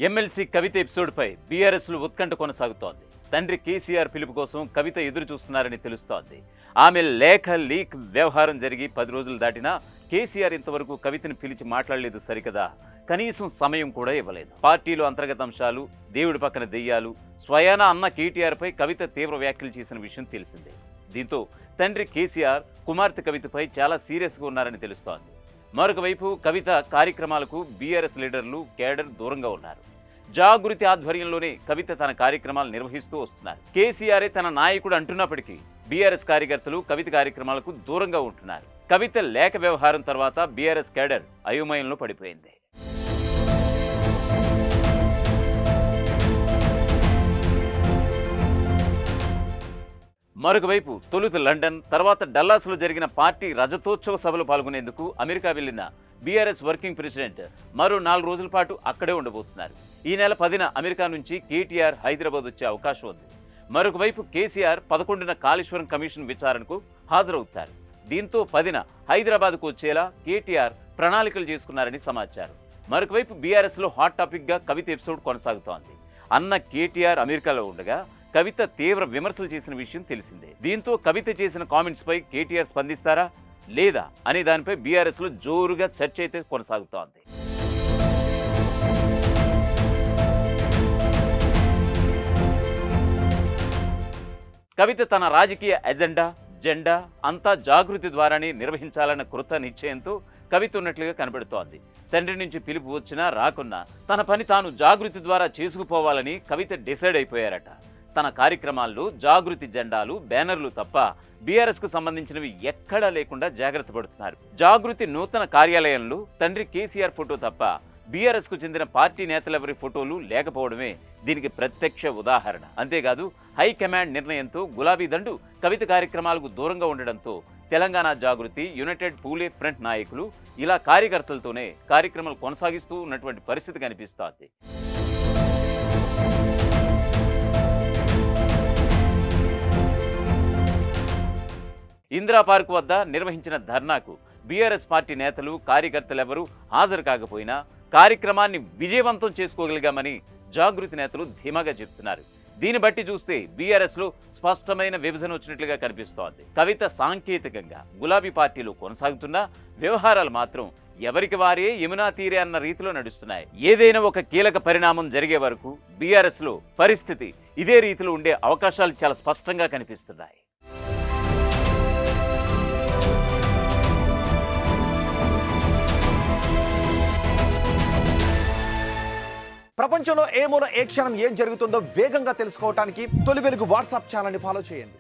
MLC కవిత ఎపిసోడ్పై బీఆర్ఎస్లో ఉత్కంఠ కొనసాగుతోంది. తండ్రి కేసీఆర్ పిలుపు కోసం కవిత ఎదురు చూస్తున్నారని తెలుస్తోంది. ఆమె లేఖ లీక్ వ్యవహారం జరిగి 10 రోజులు దాటినా కేసీఆర్ ఇంతవరకు కవితను పిలిచి మాట్లాడలేదు సరికదా, కనీసం సమయం కూడా ఇవ్వలేదు. పార్టీలో అంతర్గత అంశాలు, దేవుడి పక్కన దెయ్యాలు, స్వయాన అన్న కేటీఆర్పై కవిత తీవ్ర వ్యాఖ్యలు చేసిన విషయం తెలిసిందే. దీంతో తండ్రి కేసీఆర్ కుమార్తె కవితపై చాలా సీరియస్గా ఉన్నారని తెలుస్తోంది. మరొక వైపు కవిత కార్యక్రమాలకు బీఆర్ఎస్ లీడర్లు, కేడర్ దూరంగా ఉన్నారు. జాగృతి ఆధ్వర్యంలోనే కవిత తన కార్యక్రమాలు నిర్వహిస్తూ వస్తున్నారు. కేసీఆరే తన నాయకుడు అంటున్నప్పటికీ బీఆర్ఎస్ కార్యకర్తలు కవిత కార్యక్రమాలకు దూరంగా ఉంటున్నారు. కవిత లేఖ వ్యవహారం తర్వాత బీఆర్ఎస్ కేడర్ అయోమయంలో పడిపోయింది. మరొక వైపు తొలుత లండన్, తర్వాత డల్లాస్లో జరిగిన పార్టీ రజతోత్సవ సభలో పాల్గొనేందుకు అమెరికా వెళ్లిన బీఆర్ఎస్ వర్కింగ్ ప్రెసిడెంట్ మరో 4 రోజుల పాటు అక్కడే ఉండబోతున్నారు. ఈ నెల 10న అమెరికా నుంచి కేటీఆర్ హైదరాబాద్ వచ్చే అవకాశం ఉంది. మరొక వైపు కేసీఆర్ 11న కాళేశ్వరం కమిషన్ విచారణకు హాజరవుతారు. దీంతో 10న హైదరాబాద్కు వచ్చేలా కేటీఆర్ ప్రణాళికలు చేసుకున్నారని సమాచారం. మరొక వైపు బీఆర్ఎస్లో హాట్ టాపిక్గా కవిత ఎపిసోడ్ కొనసాగుతోంది. అన్న కేటీఆర్ అమెరికాలో ఉండగా కవిత తీవ్ర విమర్శలు చేసిన విషయం తెలిసిందే. దీంతో కవిత చేసిన కామెంట్స్పై కేటీఆర్ స్పందిస్తారా లేదా అనే దానిపై బీఆర్ఎస్లో జోరుగా చర్చ అయితే కొనసాగుతోంది. కవిత తన రాజకీయ జెండా అంతా జాగృతి ద్వారానే నిర్వహించాలన్న కృత నిశ్చయంతో కవిత ఉన్నట్లుగా కనబడుతోంది. తండ్రి నుంచి పిలుపు వచ్చినా రాకున్నా తన పని తాను జాగృతి ద్వారా చేసుకుపోవాలని కవిత డిసైడ్ అయిపోయారట. తన కార్యక్రమాల్లో జాగృతి జెండాలు, బ్యానర్లు తప్ప బీఆర్ఎస్కు సంబంధించినవి ఎక్కడా లేకుండా జాగ్రత్త పడుతున్నారు. జాగృతి నూతన కార్యాలయంలో తండ్రి కేసీఆర్ ఫోటో తప్ప బీఆర్ఎస్కు చెందిన పార్టీ నేతలెవరి ఫోటోలు లేకపోవడమే దీనికి ప్రత్యక్ష ఉదాహరణ. అంతేకాదు హైకమాండ్ నిర్ణయంతో గులాబీ దండు కవిత కార్యక్రమాలకు దూరంగా ఉండడంతో తెలంగాణ జాగృతి, యునైటెడ్ పూలే ఫ్రంట్ నాయకులు ఇలా కార్యకర్తలతోనే కార్యక్రమాలు కొనసాగిస్తూ ఉన్నటువంటి పరిస్థితి కనిపిస్తోంది. ఇందిరా పార్క్ వద్ద నిర్వహించిన ధర్నాకు బీఆర్ఎస్ పార్టీ నేతలు, కార్యకర్తలెవరూ హాజరు కాకపోయినా కార్యక్రమాన్ని విజయవంతం చేసుకోగలిగామని జాగృతి నేతలు ధీమాగా చెప్తున్నారు. దీన్ని బట్టి చూస్తే బీఆర్ఎస్లో స్పష్టమైన విభజన వచ్చినట్లుగా కనిపిస్తోంది. కవిత సాంకేతికంగా గులాబీ పార్టీలో కొనసాగుతున్న వ్యవహారాలు మాత్రం ఎవరికి వారే యమునా తీరే అన్న రీతిలో నడుస్తున్నాయి. ఏదైనా ఒక కీలక పరిణామం జరిగే వరకు బీఆర్ఎస్లో పరిస్థితి ఇదే రీతిలో ఉండే అవకాశాలు చాలా స్పష్టంగా కనిపిస్తున్నాయి. ప్రపంచంలో ఏ మూల ఏ క్షణం ఏం జరుగుతుందో వేగంగా తెలుసుకోవడానికి తొలి వెలుగు వాట్సాప్ ఛానల్ని ఫాలో చేయండి.